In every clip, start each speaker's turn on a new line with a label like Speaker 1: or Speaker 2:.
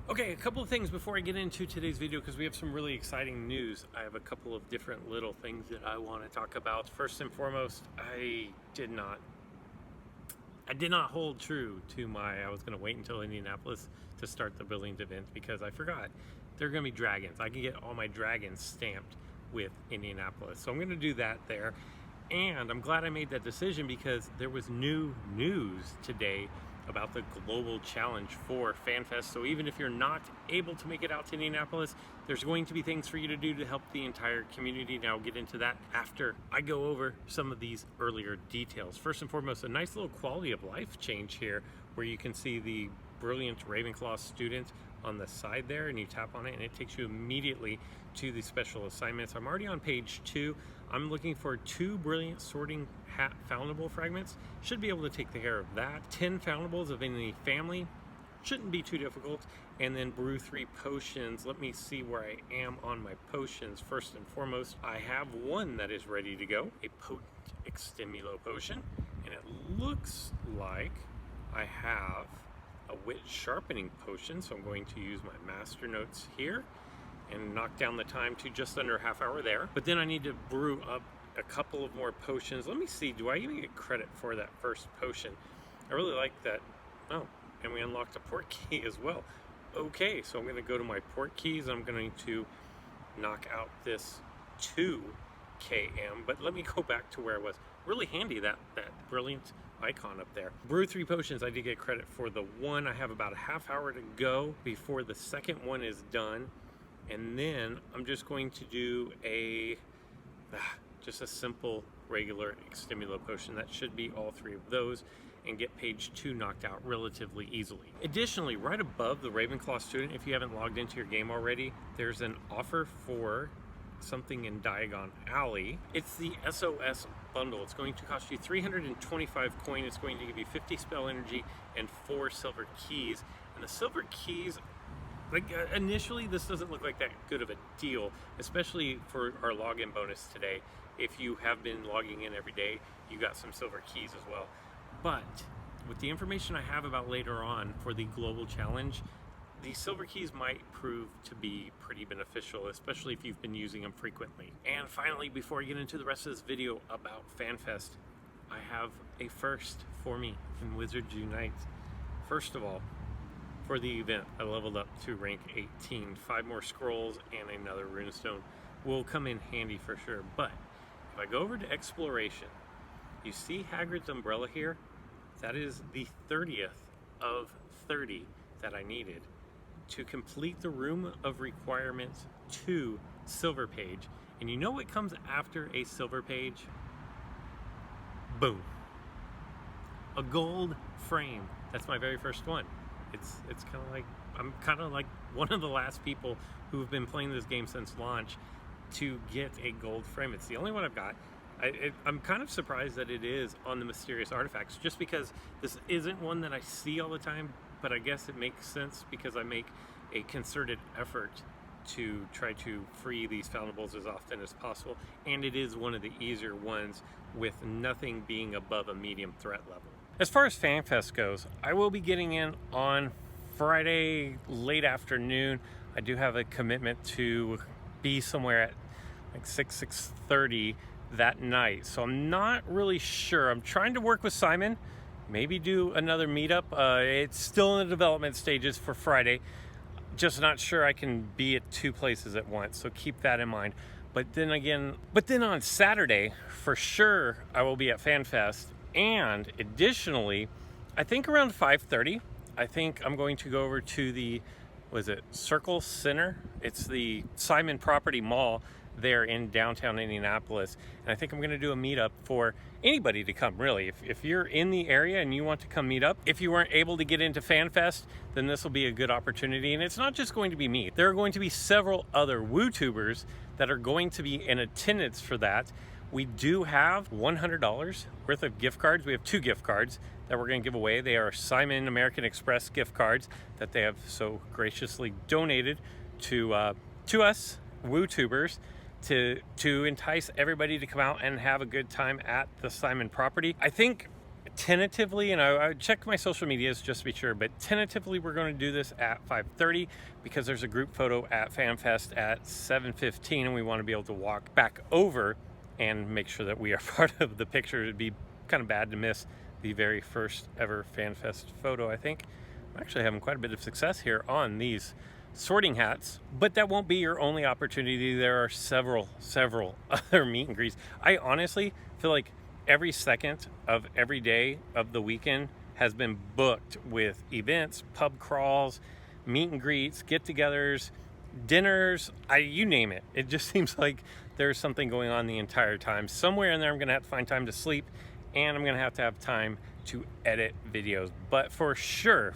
Speaker 1: Okay, a couple of things before I get into today's video because we have some really exciting news. I have a couple of different little things that I want to talk about. First and foremost, I did not hold true to I was going to wait until Indianapolis to start the Brilliant event because I forgot there are going to be dragons. I can get all my dragons stamped with Indianapolis. So I'm going to do that there. And I'm glad I made that decision because there was new news today about the global challenge for FanFest. So even if you're not able to make it out to Indianapolis, there's going to be things for you to do to help the entire community. Now I'll get into that after I go over some of these earlier details. First and foremost, a nice little quality of life change here where you can see the Brilliant Ravenclaw student on the side there, and you tap on it and it takes you immediately to the special assignments. I'm already on page 2. I'm looking for 2 Brilliant Sorting Hat Foundable fragments. Should be able to take care of that. 10 Foundables of any family. Shouldn't be too difficult. And then brew 3 potions. Let me see where I am on my potions. First and foremost, I have one that is ready to go. A potent extemulo potion. And it looks like I have a wit sharpening potion. So I'm going to use my master notes here and knock down the time to just under a half hour there. But then I need to brew up a couple of more potions. Let me see, do I even get credit for that first potion? I really like that. Oh, and we unlocked a port key as well. Okay, so I'm going to go to my port keys. I'm going to knock out this 2 km, but let me go back to where I was. Really handy, that brilliant icon up there. Brew 3 potions, I did get credit for the one. I have about a half hour to go before the second one is done. And then I'm just going to do just a simple regular extemulo potion. That should be all 3 of those and get page 2 knocked out relatively easily. Additionally, right above the Ravenclaw student, if you haven't logged into your game already, there's an offer for something in Diagon Alley. It's the SOS bundle. It's going to cost you 325 coin. It's going to give you 50 spell energy and 4 silver keys. And the silver keys, like initially, this doesn't look like that good of a deal, especially for our login bonus today. If you have been logging in every day, you got some silver keys as well. But with the information I have about later on for the global challenge, the silver keys might prove to be pretty beneficial, especially if you've been using them frequently. And finally, before I get into the rest of this video about FanFest, I have a first for me in Wizards Unite. First of all, for the event, I leveled up to rank 18. 5 more scrolls and another runestone will come in handy for sure. But if I go over to exploration, you see Hagrid's umbrella here? That is the 30th of 30 that I needed to complete the Room of Requirements 2 silver page. And you know what comes after a silver page? Boom. A gold frame. That's my very first one. It's kind of like, I'm kind of like one of the last people who have been playing this game since launch to get a gold frame. It's the only one I've got. I'm kind of surprised that it is on the mysterious artifacts, just because this isn't one that I see all the time, but I guess it makes sense because I make a concerted effort to try to free these Foundables as often as possible, and it is one of the easier ones with nothing being above a medium threat level. As far as FanFest goes, I will be getting in on Friday late afternoon. I do have a commitment to be somewhere at like 6:30 that night, so I'm not really sure. I'm trying to work with Simon, maybe do another meetup. It's still in the development stages for Friday. Just not sure I can be at 2 places at once, so keep that in mind. But then on Saturday, for sure, I will be at FanFest. And additionally, I think around 5:30, I think I'm going to go over to the, Circle Center? It's the Simon Property Mall there in downtown Indianapolis. And I think I'm going to do a meetup for anybody to come, really. If you're in the area and you want to come meet up, if you weren't able to get into FanFest, then this will be a good opportunity. And it's not just going to be me. There are going to be several other WooTubers that are going to be in attendance for that. We do have $100 worth of gift cards. We have 2 gift cards that we're going to give away. They are Simon American Express gift cards that they have so graciously donated to us WooTubers to entice everybody to come out and have a good time at the Simon property. I think tentatively, and I checked my social medias just to be sure, but tentatively we're going to do this at 5:30 because there's a group photo at FanFest at 7:15, and we want to be able to walk back over and make sure that we are part of the picture. It'd be kind of bad to miss the very first ever FanFest photo, I think. I'm actually having quite a bit of success here on these sorting hats, but that won't be your only opportunity. There are several other meet and greets. I honestly feel like every second of every day of the weekend has been booked with events, pub crawls, meet and greets, get-togethers, dinners, you name it. It just seems like there's something going on the entire time. Somewhere in there I'm gonna have to find time to sleep, and I'm gonna have to have time to edit videos. But for sure,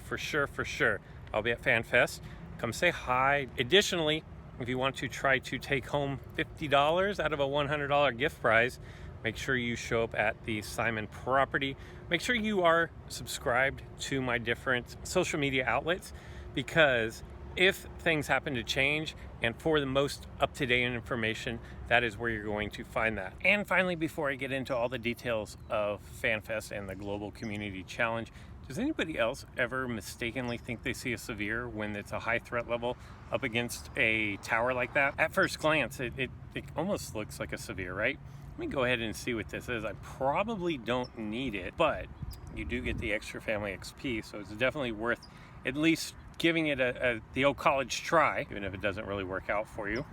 Speaker 1: I'll be at FanFest. Come say hi. Additionally, if you want to try to take home $50 out of a $100 gift prize, make sure you show up at the Simon property. Make sure you are subscribed to my different social media outlets, because if things happen to change, and for the most up-to-date information, that is where you're going to find that. And finally, before I get into all the details of FanFest and the Global Community Challenge, does anybody else ever mistakenly think they see a severe when it's a high threat level up against a tower like that? At first glance, it almost looks like a severe, right? Let me go ahead and see what this is. I probably don't need it, but you do get the extra family XP, so it's definitely worth at least giving it the old college try, even if it doesn't really work out for you.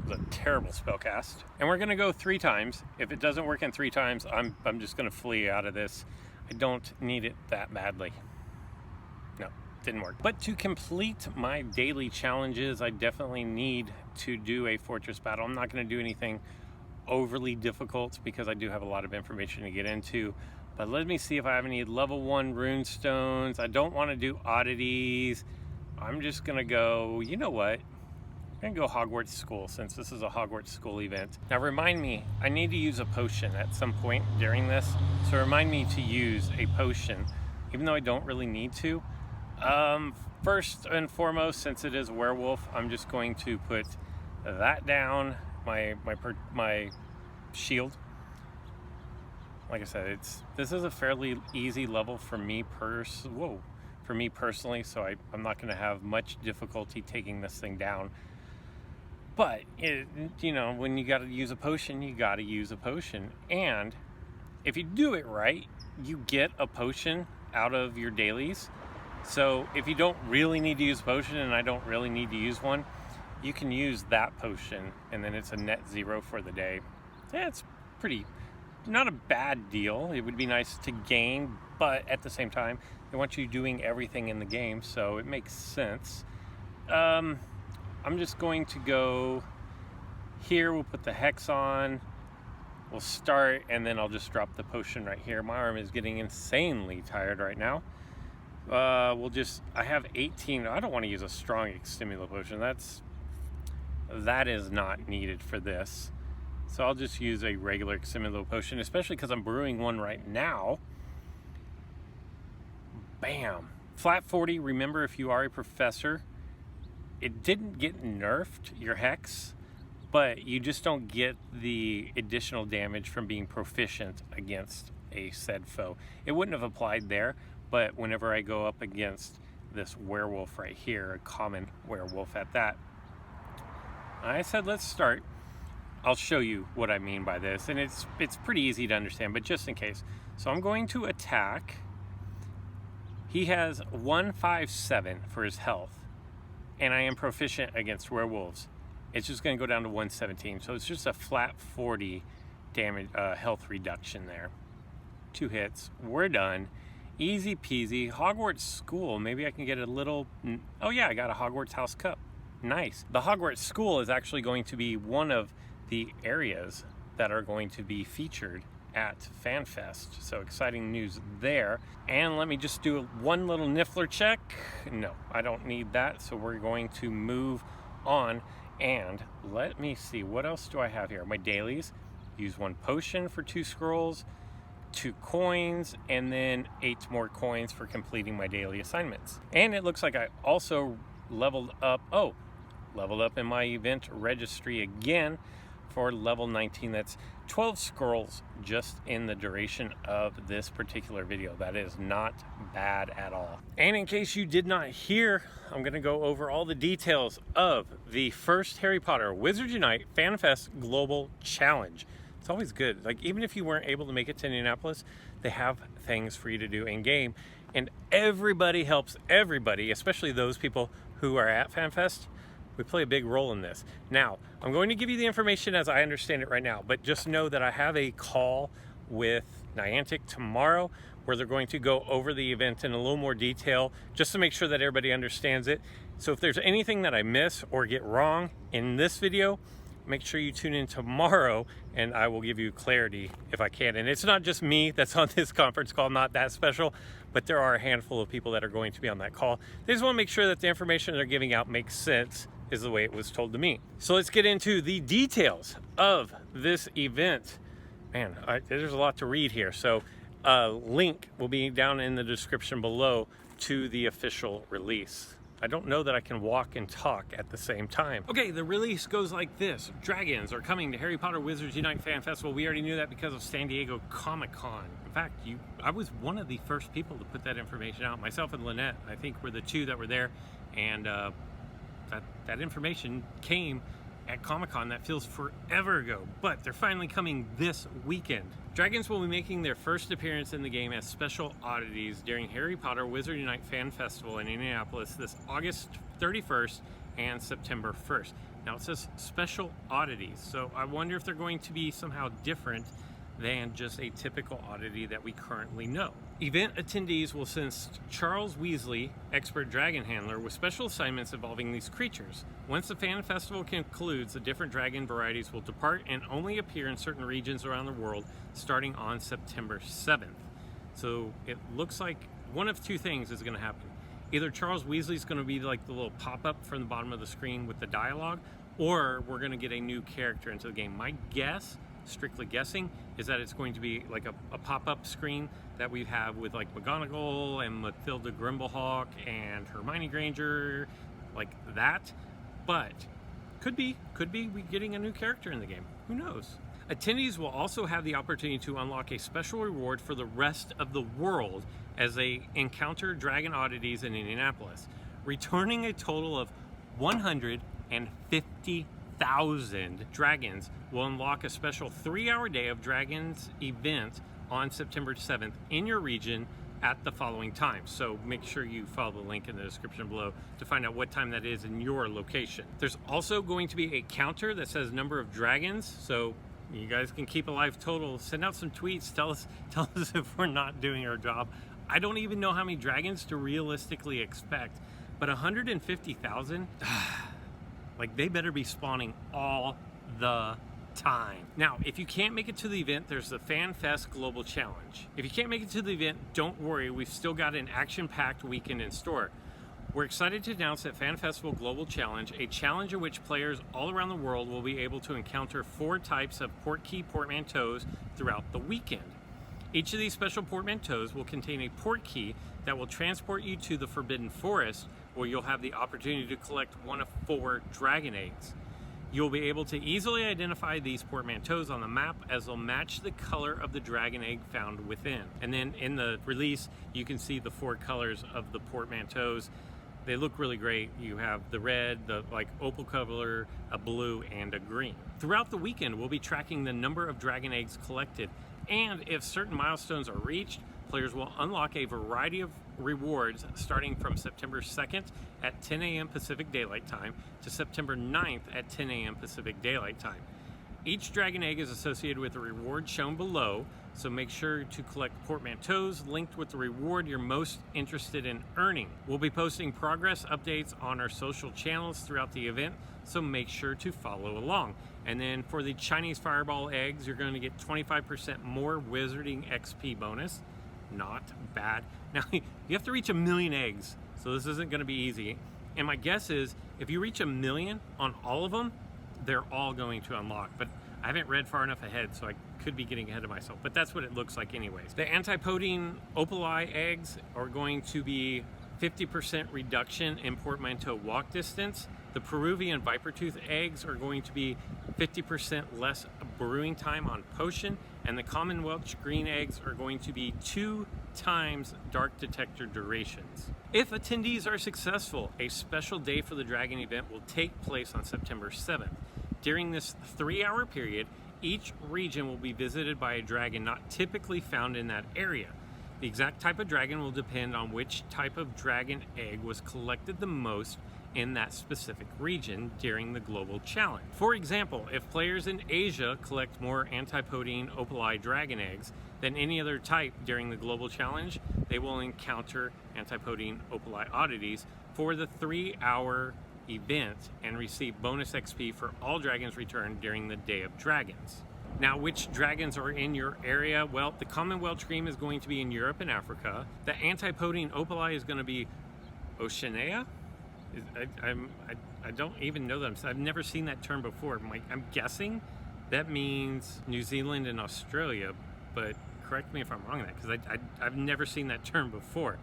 Speaker 1: It's a terrible spellcast. And we're gonna go 3 times. If it doesn't work in 3 times, I'm just gonna flee out of this. I don't need it that badly. No, didn't work. But to complete my daily challenges, I definitely need to do a fortress battle. I'm not gonna do anything overly difficult because I do have a lot of information to get into. But let me see if I have any level 1 rune stones. I don't want to do oddities. I'm just gonna go, you know what? I'm gonna go Hogwarts School, since this is a Hogwarts School event. Now remind me, I need to use a potion at some point during this. So remind me to use a potion, even though I don't really need to. First and foremost, since it is a werewolf, I'm just going to put that down, my shield. Like I said, this is a fairly easy level for me personally, so I'm not going to have much difficulty taking this thing down. But you know, when you got to use a potion, you got to use a potion, and if you do it right, you get a potion out of your dailies. So if you don't really need to use a potion, and I don't really need to use one, you can use that potion, and then it's a net 0 for the day. Yeah, it's not a bad deal. It would be nice to gain, but at the same time, they want you doing everything in the game, so it makes sense. I'm just going to go here. We'll put the hex on. We'll start, and then I'll just drop the potion right here. My arm is getting insanely tired right now. I have 18. I don't want to use a strong Extimula potion. That is not needed for this. So I'll just use a regular Extimula potion, especially because I'm brewing one right now. Bam. Flat 40, remember, if you are a professor, it didn't get nerfed, your hex, but you just don't get the additional damage from being proficient against a said foe. It wouldn't have applied there, but whenever I go up against this werewolf right here, a common werewolf at that, I said let's start. I'll show you what I mean by this, and it's pretty easy to understand, but just in case. So I'm going to attack. He has 157 for his health, and I am proficient against werewolves. It's just going to go down to 117, so it's just a flat 40 damage health reduction there. 2 hits, we're done. Easy peasy. Hogwarts School, maybe I can get a little, oh yeah, I got a Hogwarts House Cup. Nice. The Hogwarts School is actually going to be one of the areas that are going to be featured at FanFest. So exciting news there. And let me just do one little Niffler check. No, I don't need that. So we're going to move on. And let me see, what else do I have here? My dailies. Use 1 potion for 2 scrolls, 2 coins, and then 8 more coins for completing my daily assignments. And it looks like I also leveled up in my event registry again for level 19. That's 12 scrolls just in the duration of this particular video. That is not bad at all. And in case you did not hear, I'm going to go over all the details of the first Harry Potter Wizards Unite FanFest Global Challenge. It's always good. Like, even if you weren't able to make it to Indianapolis, they have things for you to do in game, and everybody helps everybody, especially those people who are at FanFest. We play a big role in this. Now, I'm going to give you the information as I understand it right now, but just know that I have a call with Niantic tomorrow where they're going to go over the event in a little more detail just to make sure that everybody understands it. So if there's anything that I miss or get wrong in this video, make sure you tune in tomorrow and I will give you clarity if I can. And it's not just me that's on this conference call, not that special, but there are a handful of people that are going to be on that call. They just want to make sure that the information they're giving out makes sense, is the way it was told to me. So let's get into the details of this event. Man, there's a lot to read here. So a link will be down in the description below to the official release. I don't know that I can walk and talk at the same time. Okay, the release goes like this. Dragons are coming to Harry Potter Wizards Unite Fan Festival. We already knew that because of San Diego Comic-Con. In fact, I was one of the first people to put that information out. Myself and Lynette, I think, were the two that were there. And that information came at Comic-Con. That feels forever ago, but they're finally coming this weekend. Dragons will be making their first appearance in the game as special oddities during Harry Potter Wizard Unite Fan Festival in Indianapolis this August 31st and September 1st. Now it says special oddities, so I wonder if they're going to be somehow different than just a typical oddity that we currently know. Event attendees will assist Charles Weasley, expert dragon handler, with special assignments involving these creatures. Once the fan festival concludes, the different dragon varieties will depart and only appear in certain regions around the world starting on September 7th. So it looks like one of two things is going to happen. Either Charles Weasley's going to be like the little pop-up from the bottom of the screen with the dialogue, or we're going to get a new character into the game. My guess, strictly guessing, is that it's going to be like a pop-up screen that we have with like McGonagall and Matilda Grimblehawk and Hermione Granger, like that. But could be we getting a new character in the game. Who knows? Attendees will also have the opportunity to unlock a special reward for the rest of the world as they encounter dragon oddities in Indianapolis, returning a total of 150,000 dragons will unlock a special 3-hour day of dragons event on September 7th in your region at the following times. So make sure you follow the link in the description below to find out what time that is in your location. There's also going to be a counter that says number of dragons, so you guys can keep a live total. Send out some tweets, tell us if we're not doing our job. I don't even know how many dragons to realistically expect, but 150,000, like, they better be spawning all the time. Now, if you can't make it to the event, there's the FanFest Global Challenge. If you can't make it to the event, don't worry, we've still got an action-packed weekend in store. We're excited to announce that Fan Festival Global Challenge, a challenge in which players all around the world will be able to encounter 4 types of portkey portmanteaus throughout the weekend. Each of these special portmanteaus will contain a portkey that will transport you to the Forbidden Forest, where you'll have the opportunity to collect one of 4 dragon eggs. You'll be able to easily identify these portmanteaus on the map as they'll match the color of the dragon egg found within. And then in the release, you can see the 4 colors of the portmanteaus. They look really great. You have the red, the like opal color, a blue, and a green. Throughout the weekend, we'll be tracking the number of dragon eggs collected, and if certain milestones are reached, players will unlock a variety of rewards starting from September 2nd at 10 a.m. Pacific Daylight Time to September 9th at 10 a.m. Pacific Daylight Time. Each dragon egg is associated with a reward shown below, so make sure to collect portmanteaus linked with the reward you're most interested in earning. We'll be posting progress updates on our social channels throughout the event, so make sure to follow along. And then for the Chinese Fireball eggs, you're going to get 25% more Wizarding XP bonus. Not bad. Now, you have to reach 1 million eggs, so this isn't going to be easy. And my guess is, if you reach 1 million on all of them, they're all going to unlock. But I haven't read far enough ahead, so I could be getting ahead of myself. But that's what it looks like anyways. The antipodine opali eggs are going to be 50% reduction in portmanteau walk distance. The Peruvian Vipertooth eggs are going to be 50% less brewing time on potion, and the common Welch green eggs are going to be 2 times dark detector durations. If attendees are successful, a special day for the Dragon event will take place on September 7th. During this 3-hour period, each region will be visited by a dragon not typically found in that area. The exact type of dragon will depend on which type of dragon egg was collected the most in that specific region during the global challenge. For example, if players in Asia collect more antipodine opali dragon eggs than any other type during the global challenge, they will encounter antipodine opali oddities for the 3-hour event and receive bonus XP for all dragons returned during the Day of Dragons. Now, which dragons are in your area? Well, the common Welch green is going to be in Europe and Africa. The antipodine opali is going to be Oceania. I don't even know that. I've never seen that term before. I'm guessing that means New Zealand and Australia, but correct me if I'm wrong on that, because I've never seen that term before.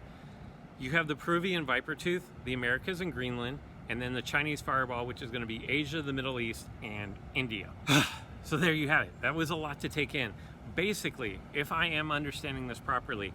Speaker 1: You have the Peruvian Vipertooth, the Americas and Greenland, and then the Chinese Fireball, which is going to be Asia, the Middle East, and India. So there you have it. That was a lot to take in. Basically, if I am understanding this properly,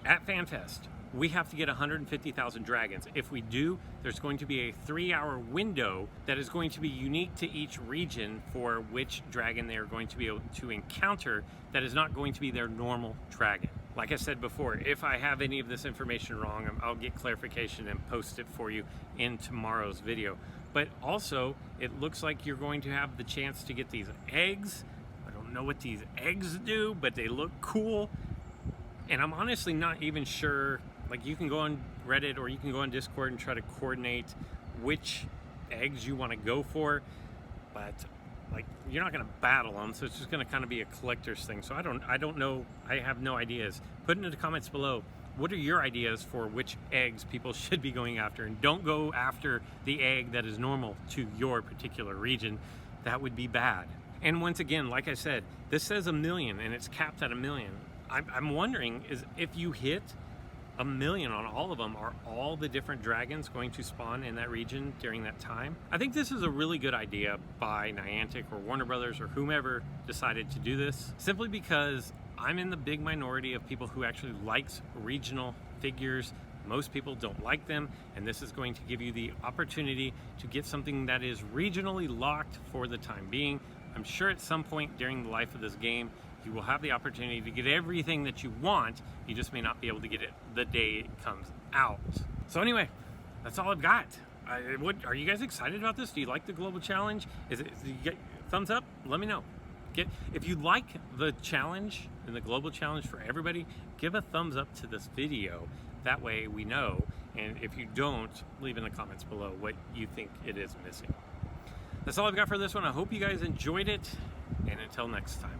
Speaker 1: at FanFest, we have to get 150,000 dragons. If we do, there's going to be a 3-hour window that is going to be unique to each region for which dragon they are going to be able to encounter that is not going to be their normal dragon. Like I said before, if I have any of this information wrong, I'll get clarification and post it for you in tomorrow's video. But also, it looks like you're going to have the chance to get these eggs. I don't know what these eggs do, but they look cool. And I'm honestly not even sure, like, you can go on Reddit or you can go on Discord and try to coordinate which eggs you want to go for, but like, you're not going to battle them, so it's just going to kind of be a collector's thing. So I don't know. I have no ideas. Put it in the comments below. What are your ideas for which eggs people should be going after? And don't go after the egg that is normal to your particular region. That would be bad. And once again, like I said, this says 1 million and it's capped at 1 million. I'm wondering, is if you hit 1 million on all of them, are all the different dragons going to spawn in that region during that time? I think this is a really good idea by Niantic or Warner Brothers or whomever decided to do this, simply because I'm in the big minority of people who actually likes regional figures. Most people don't like them, and this is going to give you the opportunity to get something that is regionally locked for the time being. I'm sure at some point during the life of this game, you will have the opportunity to get everything that you want. You just may not be able to get it the day it comes out. So anyway, that's all I've got. Are you guys excited about this? Do you like the global challenge? Do you get thumbs up? Let me know. If you like the challenge and the global challenge for everybody, give a thumbs up to this video. That way we know. And if you don't, leave in the comments below what you think it is missing. That's all I've got for this one. I hope you guys enjoyed it. And until next time.